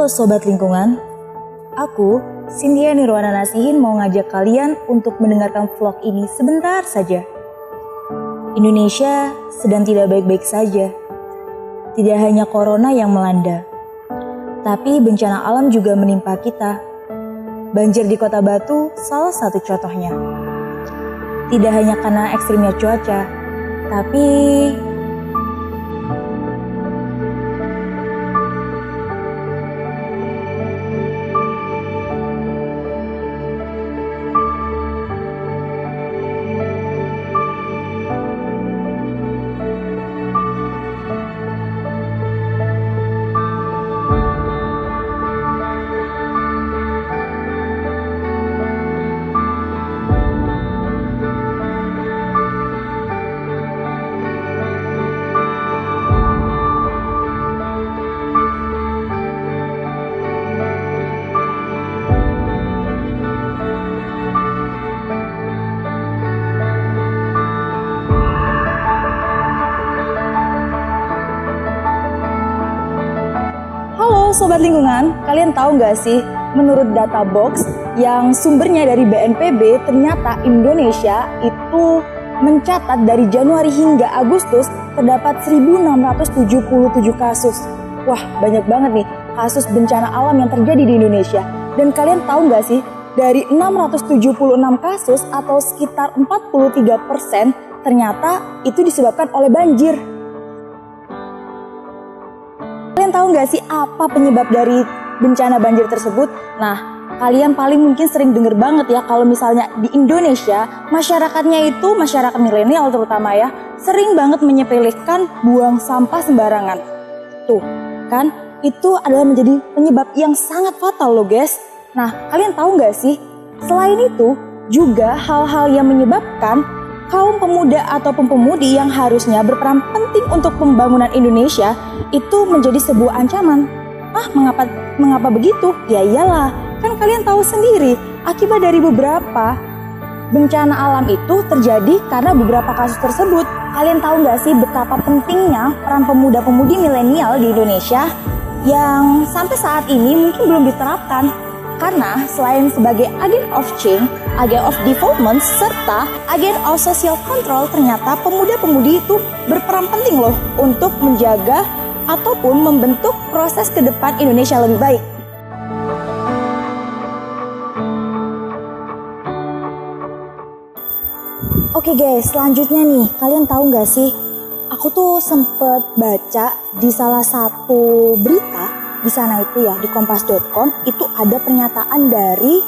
Halo Sobat Lingkungan, aku Cynthia Nirwana Nasihin mau ngajak kalian untuk mendengarkan vlog ini sebentar saja. Indonesia sedang tidak baik-baik saja. Tidak hanya corona yang melanda, tapi bencana alam juga menimpa kita. Banjir di Kota Batu salah satu contohnya. Tidak hanya karena ekstrimnya cuaca, tapi Sobat Lingkungan, kalian tahu nggak sih, menurut data box yang sumbernya dari BNPB, ternyata Indonesia itu mencatat dari Januari hingga Agustus terdapat 1.677 kasus. Wah, banyak banget nih kasus bencana alam yang terjadi di Indonesia. Dan kalian tahu nggak sih, dari 676 kasus atau sekitar 43% ternyata itu disebabkan oleh banjir. Kalian tahu nggak sih apa penyebab dari bencana banjir tersebut? Nah, kalian paling mungkin sering denger banget ya kalau misalnya di Indonesia masyarakatnya itu masyarakat milenial terutama ya, sering banget menyepelekan buang sampah sembarangan. Tuh, kan? Itu adalah menjadi penyebab yang sangat fatal loh guys. Nah, kalian tahu nggak sih? Selain itu, juga hal-hal yang menyebabkan kaum pemuda ataupun pemudi yang harusnya berperan penting untuk pembangunan Indonesia itu menjadi sebuah ancaman. Mengapa begitu? Ya iyalah, kan kalian tahu sendiri, akibat dari beberapa bencana alam itu terjadi karena beberapa kasus tersebut. Kalian tahu nggak sih betapa pentingnya peran pemuda-pemudi milenial di Indonesia yang sampai saat ini mungkin belum diterapkan? Karena selain sebagai agen of change, agen of development, serta agen of social control, ternyata pemuda-pemudi itu berperan penting loh untuk menjaga ataupun membentuk proses ke depan Indonesia lebih baik. Oke guys, selanjutnya nih, kalian tahu nggak sih? Aku tuh sempet baca di salah satu berita. Di sana itu ya, di kompas.com itu ada pernyataan dari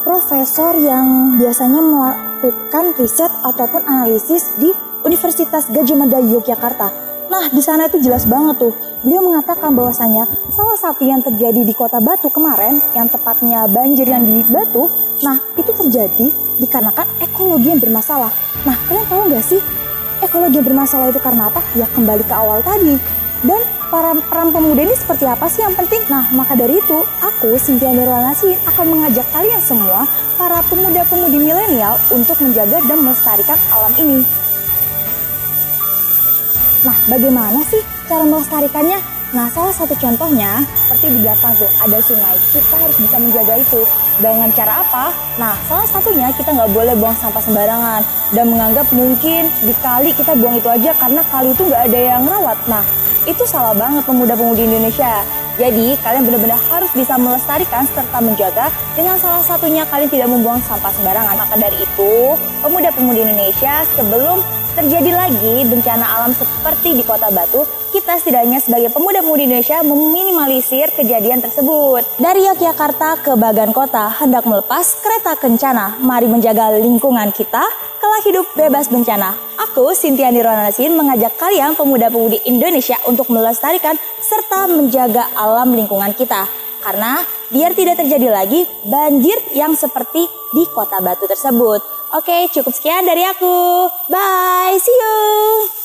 profesor yang biasanya melakukan riset ataupun analisis di Universitas Gadjah Mada Yogyakarta. Nah, di sana itu jelas banget tuh. Beliau mengatakan bahwasanya salah satu yang terjadi di Kota Batu kemarin, yang tepatnya banjir yang di Batu, nah itu terjadi dikarenakan ekologi yang bermasalah. Nah, kalian tahu nggak sih ekologi yang bermasalah itu karena apa? Ya kembali ke awal tadi. Dan peran pemuda ini seperti apa sih yang penting? Nah, maka dari itu, aku, Cynthia Nirwana Nasihin, akan mengajak kalian semua, para pemuda-pemudi milenial, untuk menjaga dan melestarikan alam ini. Nah, bagaimana sih cara melestarikannya? Nah, salah satu contohnya, seperti di belakang tuh, ada sungai. Kita harus bisa menjaga itu. Dengan cara apa? Nah, salah satunya kita nggak boleh buang sampah sembarangan. Dan menganggap mungkin di kali kita buang itu aja karena kali itu nggak ada yang rawat. Nah, itu salah banget pemuda-pemudi Indonesia. Jadi kalian benar-benar harus bisa melestarikan serta menjaga dengan salah satunya kalian tidak membuang sampah sembarangan. Maka dari itu, pemuda-pemudi Indonesia sebelum terjadi lagi bencana alam seperti di Kota Batu, kita setidaknya sebagai pemuda-pemudi Indonesia meminimalisir kejadian tersebut. Dari Yogyakarta ke Bagan Kota, hendak melepas kereta kencana. Mari menjaga lingkungan kita, kelak hidup bebas bencana. Aku, Cynthia Nirwana Nasihin, mengajak kalian pemuda-pemudi Indonesia untuk melestarikan serta menjaga alam lingkungan kita. Karena biar tidak terjadi lagi banjir yang seperti di Kota Batu tersebut. Oke, cukup sekian dari aku. Bye, see you!